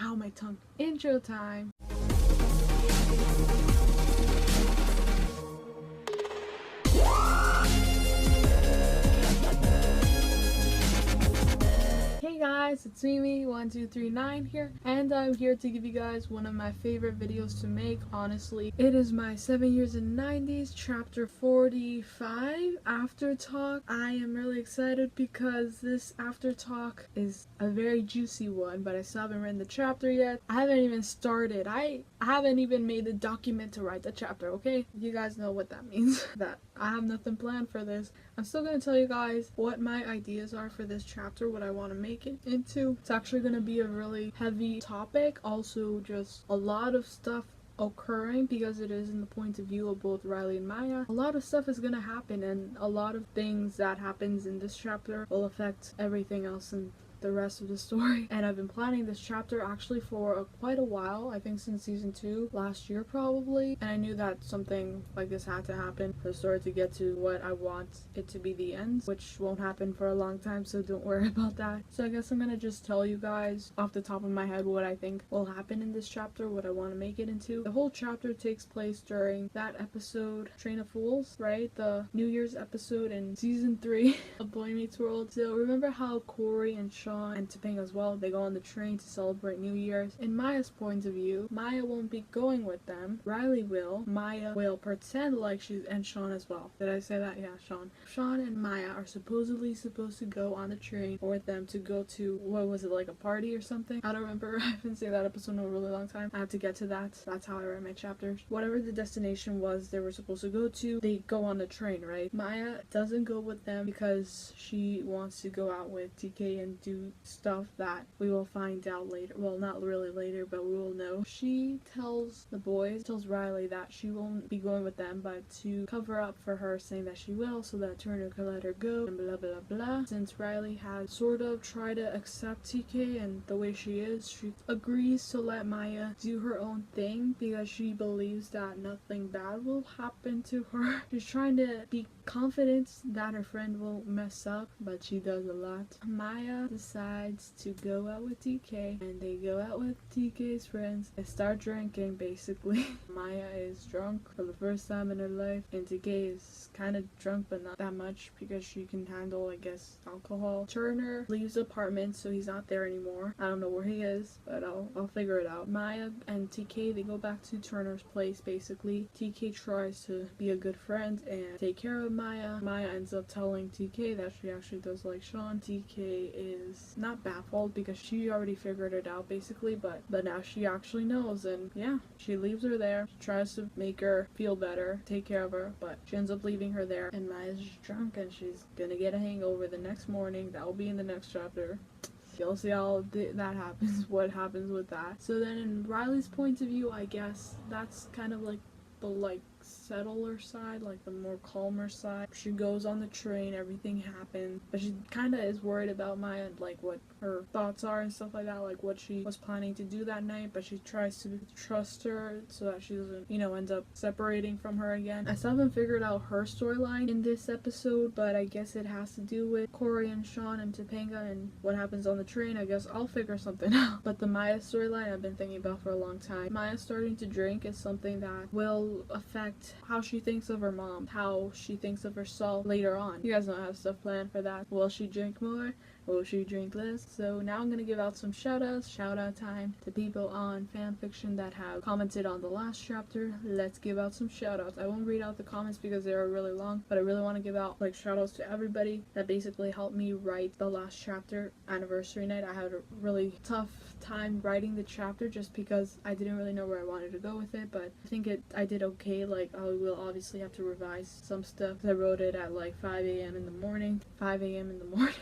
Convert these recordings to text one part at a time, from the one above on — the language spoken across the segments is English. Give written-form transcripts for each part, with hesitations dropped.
Ow, my tongue. Intro time. Hey guys, it's me1239 here, and I'm here to give you guys one of my favorite videos to make. Honestly, it is my 7 years in 90s chapter 45 after talk. I am really excited because this after talk is a very juicy one, but I still haven't written the chapter yet. I haven't even started. I haven't even made the document to write the chapter, okay? You guys know what that means. That I have nothing planned for this. I'm still gonna tell you guys what my ideas are for this chapter, what I want to make it into. It's actually gonna be a really heavy topic, also just a lot of stuff occurring because it is in the point of view of both Riley and Maya. A lot of stuff is gonna happen, and a lot of things that happens in this chapter will affect everything else in the rest of the story. And I've been planning this chapter actually for quite a while, I think since season 2 last year probably, and I knew that something like this had to happen for the story to get to what I want it to be, the end, which won't happen for a long time, so don't worry about that. So I guess I'm gonna just tell you guys off the top of my head what I think will happen in this chapter, what I want to make it into. The whole chapter takes place during that episode Train of Fools, right? The New Year's episode in season 3 of Boy Meets World. So remember how Corey and Sean and Topanga as well, they go on the train to celebrate New Year's. In Maya's point of view, Maya won't be going with them. Riley will. Maya will pretend like she's, and Sean as well. Did I say that? Yeah, Sean. Sean and Maya are supposedly supposed to go on the train with them to go to, what was it, like a party or something? I don't remember. I haven't seen that episode in a really long time. I have to get to that. That's how I write my chapters. Whatever the destination was they were supposed to go to, they go on the train, right? Maya doesn't go with them because she wants to go out with TK and do stuff that we will find out later. Well, not really later, but we will know. She tells the boys, tells Riley that she won't be going with them, but to cover up for her saying that she will so that Turner can let her go and blah blah blah. Since Riley has sort of tried to accept TK and the way she is, she agrees to let Maya do her own thing because she believes that nothing bad will happen to her. She's trying to be confident that her friend won't mess up, but she does a lot. Maya decides to go out with TK, and they go out with TK's friends. They start drinking, basically. Maya is drunk for the first time in her life, and TK is kind of drunk, but not that much because she can handle, I guess, alcohol. Turner leaves the apartment, so he's not there anymore. I don't know where he is, but I'll figure it out. Maya and TK, they go back to Turner's place, basically. TK tries to be a good friend and take care of Maya. Maya ends up telling TK that she actually does like Sean. TK is not baffled because she already figured it out, basically, but now she actually knows, and yeah, she leaves her there. She tries to make her feel better, take care of her, but she ends up leaving her there, and Maya's just drunk and she's gonna get a hangover the next morning. That will be in the next chapter. You'll see how that happens, what happens with that. So then in Riley's point of view, I guess that's kind of like the settler side, like the more calmer side. She goes on the train, everything happens, but she kind of is worried about Maya, like what her thoughts are and stuff like that, like what she was planning to do that night, but she tries to trust her so that she doesn't, end up separating from her again. I still haven't figured out her storyline in this episode, but I guess it has to do with Corey and Sean and Topanga and what happens on the train. I guess I'll figure something out. But the Maya storyline I've been thinking about for a long time. Maya starting to drink is something that will affect how she thinks of her mom, how she thinks of herself later on. You guys know I have stuff planned for that. Will she drink more? Will she drink less? So now I'm gonna give out some shoutouts. Shout out time to people on Fanfiction that have commented on the last chapter. Let's give out some shoutouts. I won't read out the comments because they are really long, but I really want to give out shoutouts to everybody that basically helped me write the last chapter. Anniversary night, I had a really tough time writing the chapter just because I didn't really know where I wanted to go with it, but I think I did okay. I will obviously have to revise some stuff. I wrote it at 5 a.m. in the morning. 5 a.m. in the morning.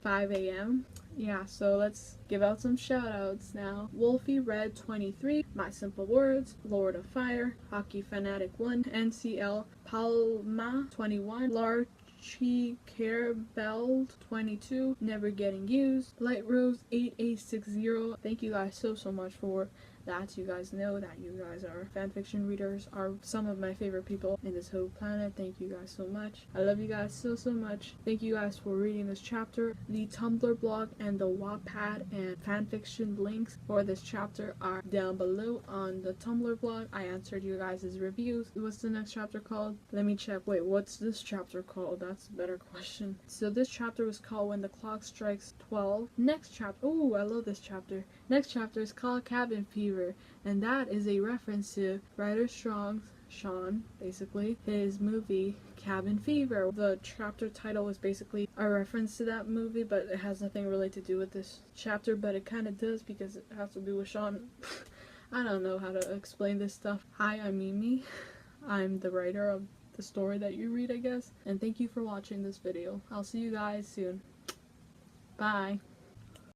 5 a.m. Yeah, so let's give out some shout outs now. Wolfie Red 23, My Simple Words, Lord of Fire, Hockey Fanatic 1, NCL Palma 21, Large Chi Carebeld 22, Never Getting Used, Light Rose 8860. Thank you guys so much for that. You guys know that you guys are fanfiction readers, are some of my favorite people in this whole planet. Thank you guys so much. I love you guys so much. Thank you guys for reading this chapter. The Tumblr blog and the WATTPAD and fanfiction links for this chapter are down below. On the Tumblr blog, I answered you guys' reviews. What's the next chapter called? Let me check. Wait, what's this chapter called? That's a better question. So this chapter was called When the Clock Strikes 12. Next chapter, oh, I love this chapter. Next chapter is called Cabin Fever, and that is a reference to Ryder Strong's, Sean, basically, his movie Cabin Fever. The chapter title was basically a reference to that movie, but it has nothing really to do with this chapter, but it kind of does because it has to do with Sean. I don't know how to explain this stuff. Hi, I'm Mimi. I'm the writer of the story that you read, I guess, and thank you for watching this video. I'll see you guys soon. Bye.